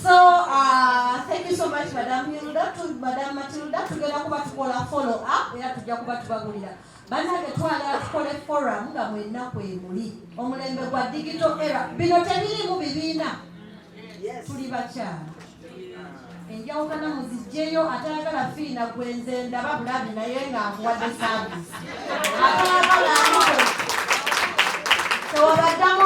So thank you so much Madam Hilda to Madam Matilda tugenda kuba tukola follow up era tujja kuba tubagulira bannange twala tukole forum nga mwenna kwemuli omulembe gwa digital era bino tebirimu bibiina tuli bakyala enjawukana muzijjeyo atayagala fiina gwenze ndaba bulabi naye nga nkuwadde saavisi atayagala tewabaddamu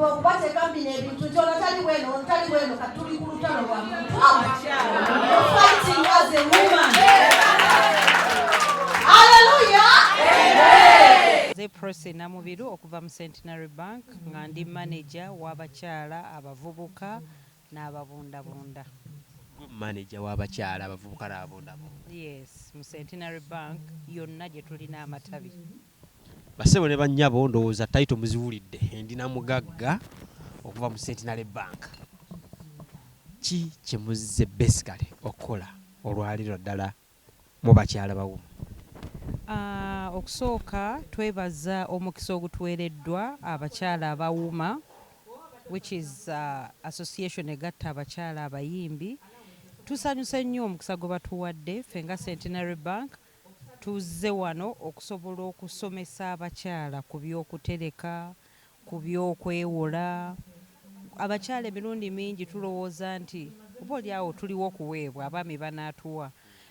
okubateeka bino ebintu nti ono tali bweno katuli ku lutalo lwa muntu fighting as a woman. Hallelujah. Ze Prosi Namubiru okuva mu Centenary Bank nga ndi manager w'abakyala abavubuka n'ababundabunda. Manager w'abakyala abavubuka n'ababundabunda. Yes, mu Centenary Bank yonna gye tulina amatabi. Basebo ne bannyabo ndowooza title muziwulidde endina mugagga okuva mu Centenary Bank. Ki kye muzze basically okola olwaliro ddala mu bakyala bawo? Okusooka twebaza omukisa ogutuweereddwa abakyala abawuma which is association egatta abakyala abayimbi. Tusanyuse nnyo omukisa gwe batuwadde ffe nga Centenary Bank. Tuzze wano okusobola okusomesa abakyala ku by'okutereka, ku by'okwewola. Abakyala emirundi mingi tulowooza nti oboolyawo tuliwo okuweebwa abaami banaatuwa.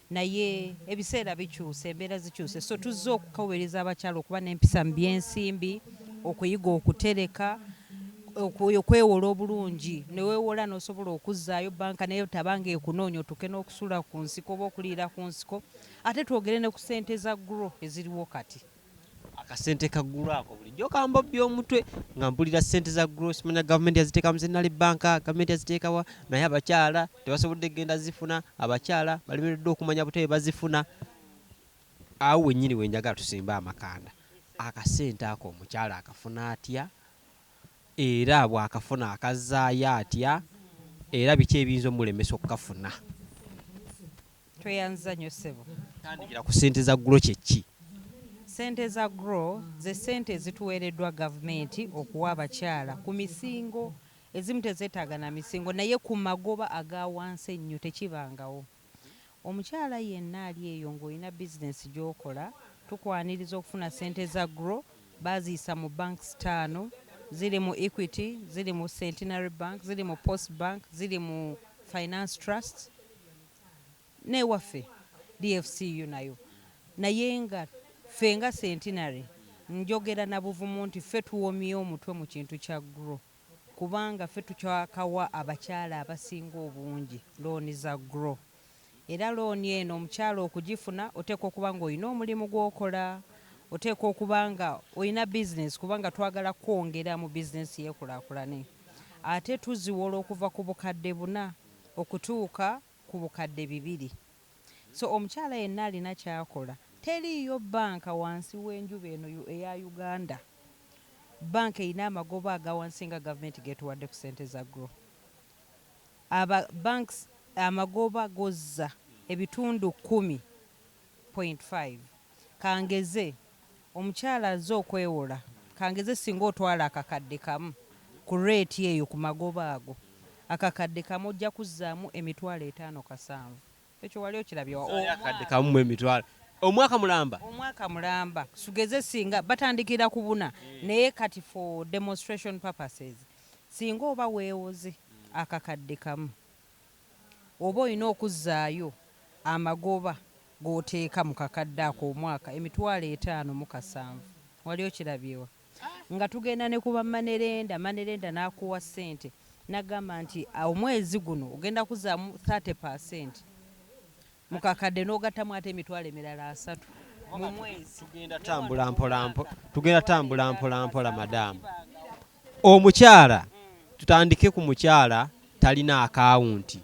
Naye ebiseera bikyuse, embeera zikyuse. So tuzze okukaweereza abakyala okuba n'empisa mu by'ensimbi, okuyiga okutereka, okwewola obulungi. Ne weewola n'osobola okuzzaayo banka naye tabanga ekunoonya otuke n'okusula ku nsiko oba okuliira ku nsiko. Ate twogere ne ku ssente za grow eziriwo kati. Akasente ka grow ako bulijjo kambobbi omutwe nga mpulira ssente za grow simanya gavumenti yaziteeka mu Centenary Bank, gavumenti yaziteekawa naye abakyala tebasobodde genda zifuna, abakyala balemereddwa okumanya butebe bazifuna. Awo wennyini wenjagala tusimba amakanda. Akasente ako omukyala akafuna atya? Era bw'akafuna akazzaayo atya? Era biki ebiyinza omulemesa okukafuna? Tweyanza nnyo ssebo. Tandikira ku ssente za grow kye ki? Ssente za grow ze ssente ezituweereddwa gavumenti okuwa abakyala ku misingo. Ezimu tezeetaaga na misingo naye ku magoba aga wansi ennyo tekibangawo. Omukyala yenna ali eyo ng'olina bizinesi gy'okola tukwaniriza okufuna ssente za grow baziyisa mu banks 5 ziri mu Equity, ziri mu Centenary Bank, ziri mu Post Bank, ziri mu Finance Trust n'ewaffe DFCU nayo. Naye nga ffe nga Centenary njogera na buvumu nti ffe tuwomye omutwe mu kintu kya grow kubanga ffe tukyakawa abakyala abasinga obungi looni za grow. Era looni eno omukyala okugifuna oteekwa okuba ng'olina omulimu gw'okola, oteekwa okuba nga olina bizinesi kubanga twagala kwongera mu bizinesi yeekulaakulane. Ate tuziwola okuva ku bukadde 4 okutuuka ku bukadde 2. So omukyala yenna alina kyakola. Teriyo banka wansi w'enjuba eno eya Uganda. Banka erina amagoba aga wansi nga gavumenti getuwadde ku ssente za grow. Banks amagoba gozza ebitundu 10.5. Kangeze omukyala azze okwewola. Kangeze singa otwala akakadde kamu ku rate eyo ku magoba ago. Akakadde kamu ojja kuzzaamu emitwalo 5-7. Ekyo wali okirabye akakadde kamu mu emitwalo. Omwaka mulamba sugeze singa batandikira ku 4 naye kati for demonstration purposes singa oba weewoze akakadde kamu oba olina okuzzaayo amagoba g'oteeka mu kakadde ako omwaka emitwalo 5-7. Wali okirabyewa nga tugenda ne kuba manerenda n'akuwa ssente n'agamba nti omwezi guno ogenda kuzzaamu 30%. Mukakadde n'ogattamu ate emitwalo emirala 3 mu mwezi. Tugenda tambula mpola madamu. Omukyala tutandike ku mukyala talina akawunti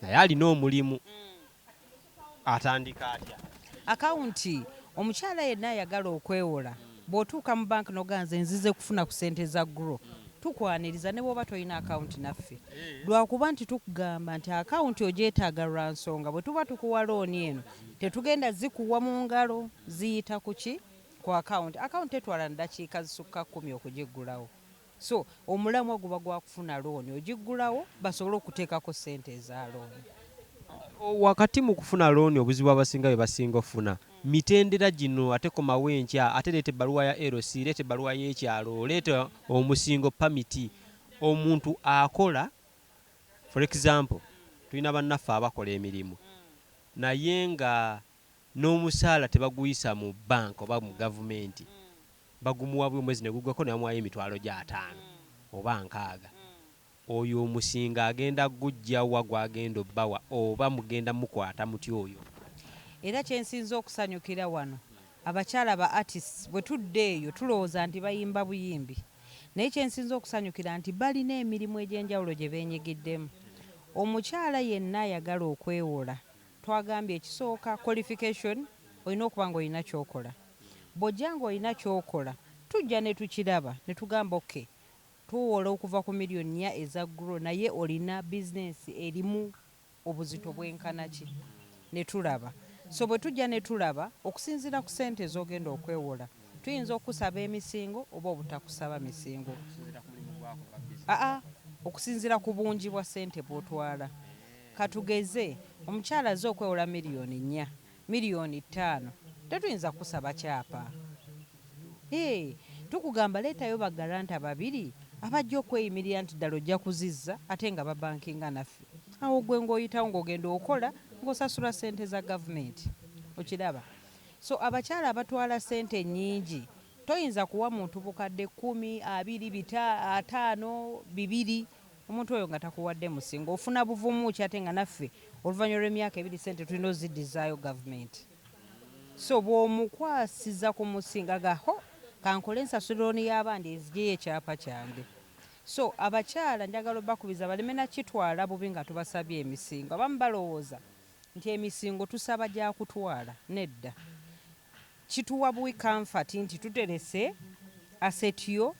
naye alina omulimu atandika atya? Akawunti omukyala yenna ayagala okwewola bw'otuuka mu banka n'oganze nzize kufuna ku ssente za grow tukwaniriza ne bw'oba tolina akawunti naffe lwakuba nti tukugamba nti akawunti ogyetaaga lwa nsonga bwe tuba tukuwa looni eno tetugenda zikuwa mu ngalo ziyita ku ki ku akawunti. Akawunti etwala na dakiika zisukka 10 okugiggulawo. so omulamwa guba gwa kufuna looni ogiggulawo basobole okuteekako ssente eza looni. Wakati mu kufuna looni obuzibu abasinga bwe basinga ofuna mitendera gino ate komawo enkya ate leeta ebbaluwa ya LC leeta ebbaluwa y'ekyalo leeta omusingo pamiti omuntu akola for example tulina bannaffe abakola emirimu naye nga n'omusaala tebaguyisa mu banka oba mu gavumenti bagumuwa buli mwezi ne gugwako ne bamuwayo emitwalo gy'ataano oba nkaaga. Oyo omusinga agenda gujjawa gwagenda obbawa oba mugenda mukwata muti oyo. Era kyensinza okusanyukira wano abakyala ba artists bwe tudde eyo tulowooza nti bayimba buyimbi naye kyensinza okusanyukira nti balina emirimu egy'enjawulo gye beenyigiddemu. Omukyala yenna ayagala okwewola twagambye ekisooka qualification olina okuba nga olina kyokola. Bw'ojja nga olina kyokola tujja ne tukiraba ne tugamba okay tuwola okuva ku miliyoni 4 eza grow naye olina bizinesi erimu obuzito bwenkana ki ne tulaba. So bwe tujja ne tulaba okusinziira ku ssente z'ogenda okwewola tuyinza okusaba emisingo oba obutakusaba misingo. Okusinziira ku bungi bwa ssente bw'otwala. Katugeze omukyala azze okwewola miliyoni 4 miliyoni 5 tetuyinza kusaba kyapa. Tukugamba leetayo bagalanta babiri abajja okweyimirira nti ddala ojja kuzizza ate nga babankinga naffe. Awo gwe ng'oyitawo ng'ogenda okola ng'osasula ssente za gavumenti. Okiraba? So abakyala abatwala ssente nnyingi toyinza kuwa muntu bukadde 10, 20, 5, 2 omuntu oyo nga takuwadde musingo ofuna buvumu ki ate nga naffe oluvannyuma lw'emyaka 2 ssente tulina oziddizaayo gavumenti. So bw'omukwasiza ku musinga gaho kankole ensasula looni y'abandi eziggyeyo ekyapa kyange. So abakyala njagala bakubiza baleme na kitwala bubi nga tubasabye emisingo. Abamu balowooza nti emisingo tusaba gya kutwala. Nedda. Kituwa buwi comfort nti tuterese assetyo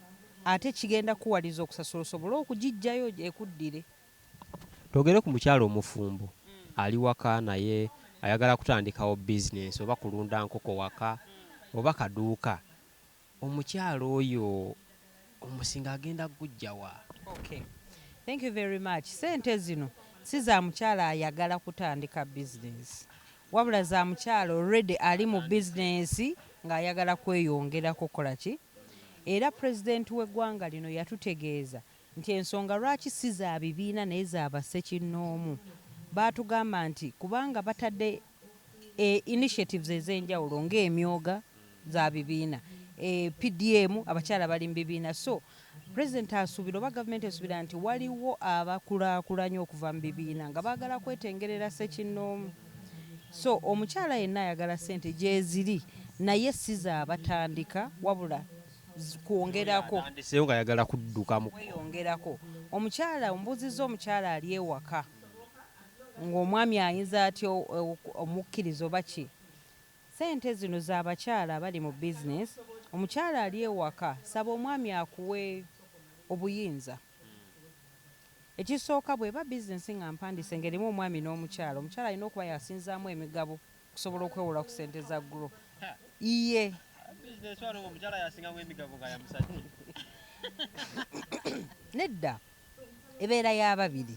ate kigenda kuwaliza okusasula osobole okugijjayo ekuddire. Togere ku mukyalo omufumbo ali waka naye ayagala kutandikawo bizinesi oba kulunda nkoko waka oba kaduuka. Omukyalo oyo omusinga agenda gujjawa. Okay. Thank you very much. Sente zino si za mukyala ayagala kutandika business. Wabula za mukyala already ali mu business nga ayagala kweyongera kukola ki. Era president w'eggwanga lino yatutegeeza nti ensonga lwaki si za bibiina naye za bassekinnoomu. Baatugamba nti kubanga batadde initiatives ez'enjawulo ng'emyoga za bibiina. PDM abakyala bali mu bibiina. So president asuubira oba gavumenti esuubira nti waliwo abakulaakulanye okuva mu bibiina nga baagala kwetengerera ssekinnoomu. So omukyala yenna ayagala ssente gyeziri naye si za batandika wabula kwongerako. Andiseyo nga ayagala kuddukamu. Kweyongerako. Omukyala ombuuzizza omukyala ali ewaka ng'omwami ayinza atya omukkiriza oba ki. Ssente zino z'abakyala abali mu bizinesi. Omukyala ali ewaka saba omwami akuwe obuyinza. Ekisooka bw'eba bizinesi nga mpandise ng'erimu omwami n'omukyala. Omukyala alina okuba yasinzaamu emigabo okusobola okwewola ku ssente za grow. Iye. Nedda ebeera y'ababiri.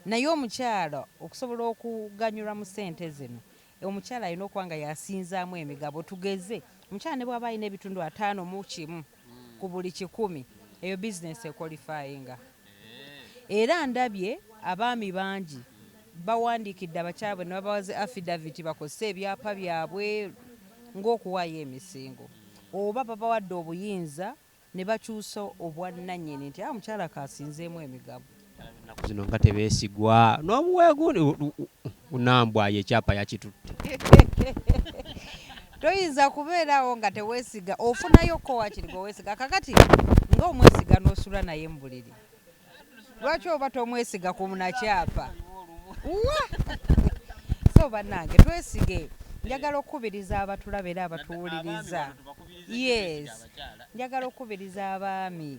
Naye omukyala okusobola okuganyulwa mu ssente zino omukyala alina okuba nga yasinzaamu emigabo. Tugeze omukyala ne bw'aba alina ebitundu 51 ku buli 100 eyo bizinesi equalifyinga. Era ndabye abaami bangi bawandiikidde abakyala ne babawaze affidavit bakozese ebyapa byabwe ng'okuwaayo emisingo oba babawadde obuyinza ne bakyusa obwannannyini nti omukyala kasinzeemu emigabo. Ennaku zino nga tebeesigwa n'omuweegundi unambwayo ekyapa yakitutte. Toyinza kubeerawo nga teweesiga ofunayo ko wakiri gwe weesiga kakati ng'omwesiga n'osula naye mu buliri. Lwaki oba tomwesiga ku munakyapa? So bannange twesige. Njagala okukubiriza abatulaba era abatuwuliriza. Yes. Njagala okukubiriza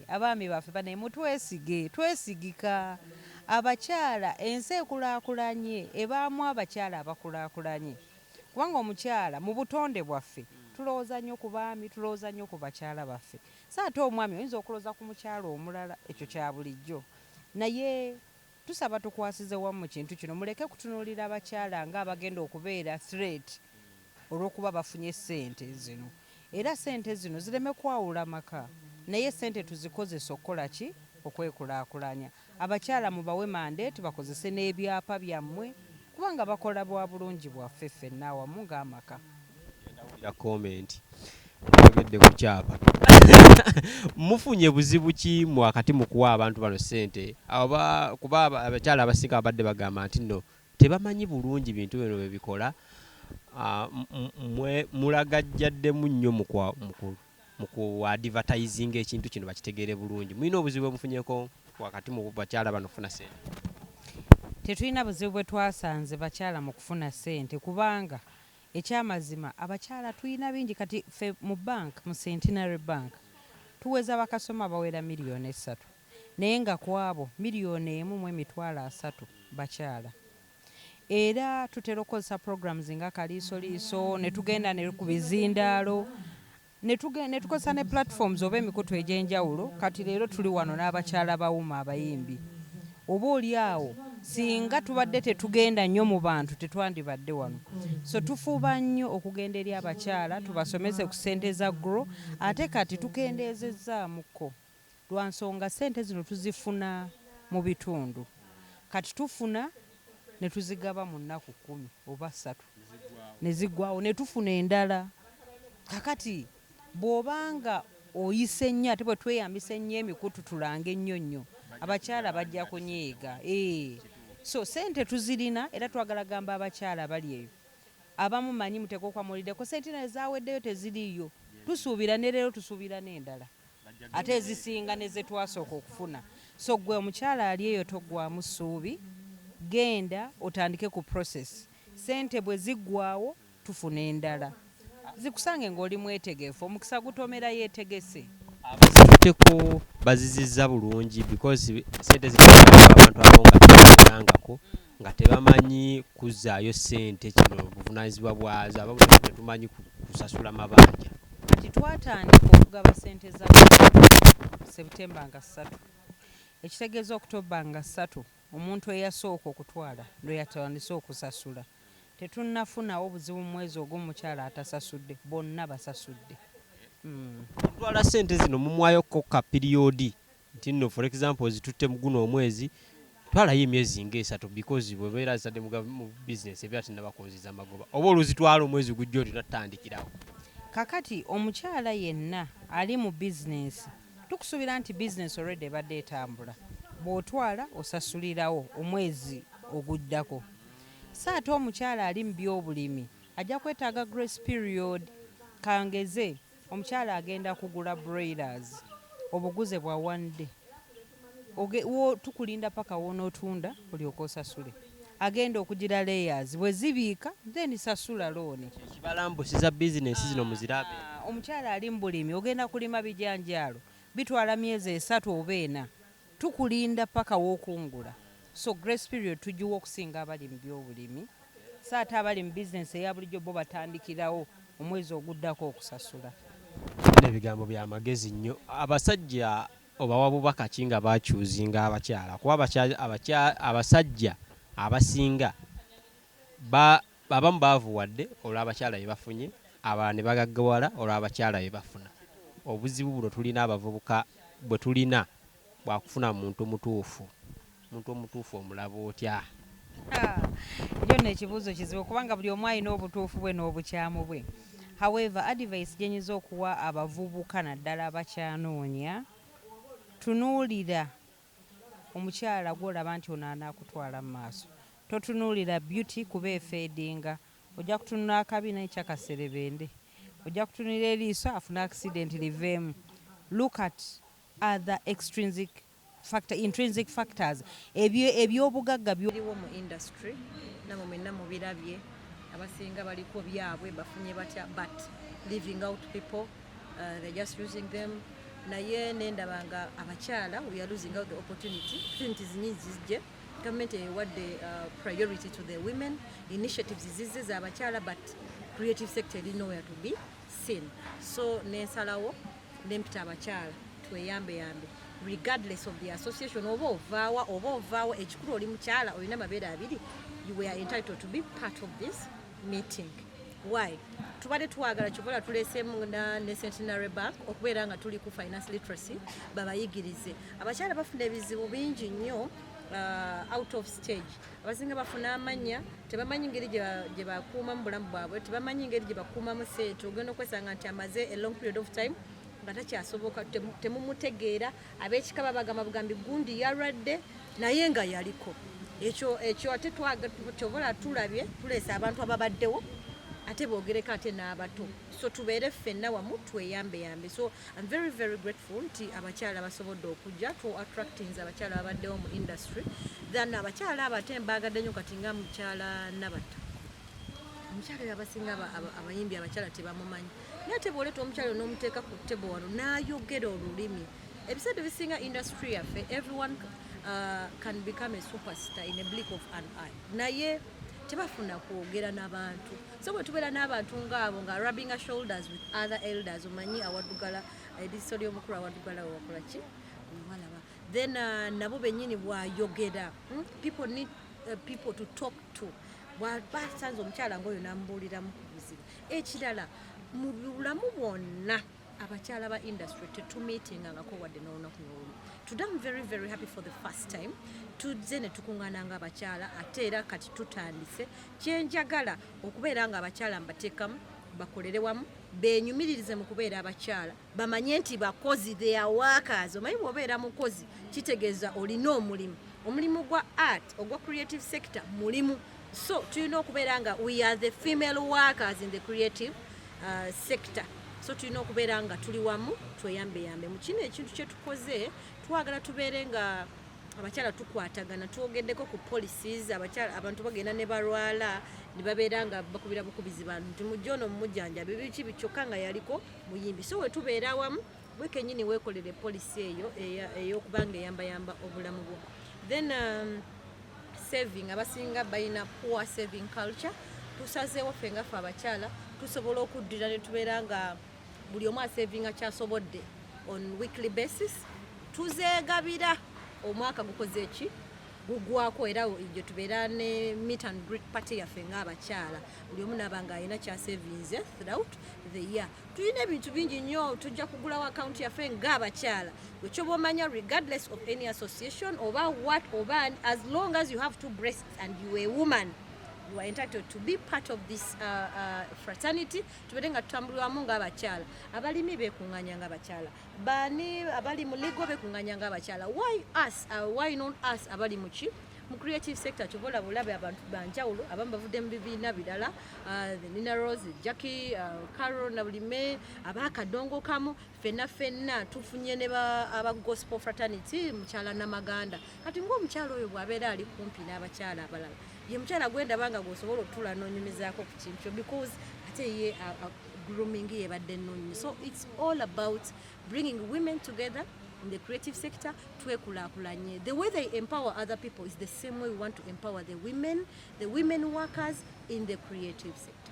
abaami baffe bane mutwesige twesigika. Abakyala ensi ekulaakulanye ebaamu abakyala abakulaakulanye. Kubanga omukyala mu butonde bwaffe tulowooza nnyo ku baami, tulowooza nnyo ku bakyala baffe. So ate omwami oyinza okulowooza ku mukyala omulala, ekyo kya bulijjo. Naye tusaba tukwasize wamu mu kintu kino, muleke kutunuulira abakyala ng'abagenda okubeera threat olw'okuba bafunye ssente zino. Era ssente zino zireme kwawula maka, naye ssente tuzikozesa okukola ki? Okwekulaakulanya. Abakyala mubawe mandate bakozese n'ebyapa byammwe kubanga bakola bwa bulungi bwaffe ffenna awamu ng'amaka. Ya comment ogedde ku kyapa mufunye buzibu ki wakati mu kuwa abantu bano ssente kuba abakyala abasinga abadde bagamba nti nno tebamanyi bulungi bintu bino bwe bikola, mulagajjaddemu nnyo mu ku advertising ekintu kino bakitegeere bulungi. Mulina obuzibu mufunyeko wakati mu bakyala bano kufuna ssente? Tetulina buzibu bwe twasanze bakyala mu kufuna ssente kubanga ekyamazima abakyala tulina bingi. Kati ffe mu bank, mu Centenary bank tuweza bakasoma bawera miliyoni 3 naye nga ku abo miliyoni 1.3 bakyala. Era tutera okukozesa programs nga kaliisoliiso, ne tugenda ne ku bizindaalo, ne tukozesa ne platforms oba emikutu egy'enjawulo. Kati leero tuli wano n'abakyala bawuma abayimbi. Oba oli awo singa tubadde tetugenda nnyo mu bantu tetwandibadde wano. So tufuuba nnyo okugenda eri abakyala tubasomese ku ssente za GROW, ate kati tukendeezezzaamuko lwa nsonga ssente zino tuzifuna mu bitundu. Kati tufuna ne tuzigaba mu nnaku 10 oba 3 ne ziggwawo ne tufuna endala. Kakati bw'obanga oyise nnyo ate bwe tweyambisa ennyo emikutu tulange nnyo nnyo, abakyala bajja kunyiiga. So ssente tuzirina era twagala gamba abakyala bali eyo abamu manyi mutego kwamuliddeko ssente ezaweddeyo teziriiyo. Tusuubira ne leero tusuubira n'endala ate ezisinga ne ze twasooka okufuna. So gwe omukyala ali eyo toggwamu ssuubi, genda otandike ku process. Ssente bwe ziggwawo tufuna endala, zikusange ng'oli mwetegefu, omukisa gutomera yeetegese. Abaziteko bazizizza bulungi because ssente zitwala abantu abonga nga tebamanyi kuzaayo ssente, kino buvunaanyizibwa bwazo, abamu tetumanyi kusasula mabanja. Kati twatandika okugaba ssente za September nga 3, ekitegeeza October nga 3 omuntu eyasooka okutwala lwe yatandise okusasula. Tetunnafunawo buzibu mu mwezi ogw'omukyala atasasudde, bonna basasudde. Twala ssente zino mumwayoko ka periodi nti nno for example zitutte mu guno omwezi twalayo emyezi nga 3 because bwe beera zitadde mu business ebyati nabakonziza amagoba oba oluzitwala omwezi gujja oti natandikirawo. Kakati omukyala yenna ali mu business tukusuubira nti business already ebadde etambula, bw'otwala osasulirawo omwezi oguddako. So ate omukyala ali mu by'obulimi ajja kwetaaga grace period. Kangeze omukyala agenda kugula broilers, obuguze bwa 1 day. Tukulinda paka wonootunda olyoka osasule. Agenda okugira layers, bwe zibiika then sasula looni. Kibalambusiza business zino muzirabe. Omukyala ali mu bulimi ogenda kulima bijanjaalo bitwala myezi 3 oba 4, tukulinda paka w'okungula. So grace period tugiwa okusinga abali mu by'obulimi. So ate abali mu business eya bulijjo bo batandikirawo omwezi oguddako okusasula. Ebigambo bya magezi nnyo. Abasajja obawa bubaka ki nga bakyuzinga abakyala? Kuba abasajja abasinga abamu baavuwadde olw'abakyala bye bafunye, abalala ne bagaggawala olw'abakyala bye bafuna. Obuzibu buno tulina abavubuka bwe tulina bwakufuna muntu omutuufu. Muntu omutuufu omulaba otya? Ekyo nno ekibuuzo kizibu kubanga buli omu alina obutuufu bwe n'obukyamu bwe. However, advice gye nyiza okuwa abavubuka naddala abakyanoonya, tunuulira omukyala gw'olaba nti ono anaakutwala mu maaso. Totunuulira beauty kuba efeedinga. Ojja kutunula akabi naye kyakaserebende. Ojja kutunulira eriiso afuna accident liveemu. Look at other intrinsic factors. Ebyobugagga byoliwo mu industry namwe mwenna mubirabye. Abasinga baliko byabwe bafunye batya, but leaving out people, they're just using them. Naye nendabanga abakyala, we are losing out the opportunities nyingi zijje. Government ewadde priority to the women, initiatives zize za abakyala, but creative sector is nowhere to be scene. So nensalawo nempita abakyala tweyambe regardless of the association oba ovaawa ekikulu oli mukyala olina amabeere abiri, you were entitled to be part of this meeting. Why? Tubadde twagala kyobola tuleesemu ne Centenary Bank okubeera nga tuli ku finance literacy babayigirize. Abakyala bafuna ebizibu bingi nnyo out of stage. Abasinga bafuna amanya, tebamanyi ngeri gye bakuuma mu bulamu bwabwe, tebamanyi ngeri gye bakuumamu sente. Ogenda okwesanga nti amaze a long period of time nga takyasoboka, temumutegeera. Ab'ekika babagamba bugambi gundi yalwadde naye nga yaliko. Ekyo ate kyobola tulabye tuleesa abantu ababaddewo ate boogereka ate n'abato, so tubeere ffenna wamu tweyambe. So I'm very very grateful nti abakyala basobodde okujja to attractings abakyala abaddewo mu industry than abakyala abate mbaagadde nnyo kati nga mukyala Nabata. Omukyala oyo abasinga abayimbi abakyala tebamumanyi, naye ate bw'oleeta omukyala n'omuteeka ku ttebo wano n'ayogera olulimi, ebiseera ebisinga industry yaffe everyone can become a superstar in a blink of an eye, naye tebafuna kwogera n'abantu. So bwe tubeera n'abantu ng'abo nga rubbing shoulders with other elders, omanyi awaddugala edisoli omukulu awaddugala wakola ki walaba, then nabo bennyini bwayogera, people need people to talk to. Basanze omukyala ng'oyo n'amubuuliramu ku buzibu. Ekirala mu bulamu bwonna abakyala ba industry tetumeetingangako wadde n'olunaku n'olumu. Today I'm very very happy for the first time tuzze ne tukuŋŋaana nga abakyala ate era kati tutandise. Kyenjagala okubeera nga abakyala mbateekamu bakolere wamu benyumiririze mu kubeera abakyala, bamanye nti bakozi, they are workers. Omanyi bw'obeera mukozi kitegeeza olina omulimu gwa art ogwa creative sector mulimu. So tulina okubeera nga we are the female workers in the creative sector. So tulina okubeera nga tuli wamu tweyambe. Mu kino ekintu kye tukoze twagala tubeere nga abakyala tukwatagana, twogeddeko ku policies. Abantu bagenda ne balwala ne babeera nga bakubira bukubizi bantu nti mujja ono mumujjanjabi biki bikyokka nga yaliko muyimbi. So we tubeera wamu bwe kennyini weekolere policy eyo ey'okubanga eyambayamba obulamu bwo. Then saving, abasinga balina poor saving culture. Tusazeewo ffe nga ffe abakyala tusobola okuddira ne tubeera nga buli omu asavinga kyasobodde on weekly basis. Tuzeegabira omwaka gukoze eki gugwako, era gye tubeera ne meet and greet party yaffe ng'abakyala, buli omu naaba nga alina kyasavinze throughout the year. Tulina ebintu bingi nnyo, tujja kugulawo account yaffe ng'abakyala. Wekyoba omanya regardless of any association oba what oba, as long as you have two breasts and you are a woman, you are entitled to be part of this fraternity. Tubeere nga tutambulwamu ng'abakyala. Abalimi beekuŋŋaanya ng'abakyala, bani abali mu legal beekuŋŋaanya ng'abakyala. Why us? Why not us abali mu creative sector? Kyobola bulabe abantu banjawulo abamu bavudde mu bibiina birala, Nina Rose, Jackie, Carol na bulime abakadongo kamu, fenna tufunye ne aba gospel fraternity mukyala Namaganda. Kati ng'omukyala oyo bw'abeera ali kumpi n'abakyala abalala, ye mukyala gwendaba nga gwosobola otuula n'onyumizaako ku kintu because ate ye grooming yebadde nnungi. So it's all about bringing women together in the creative sector. Twekulaakulanye. The way they empower other people is the same way we want to empower the women workers in the creative sector.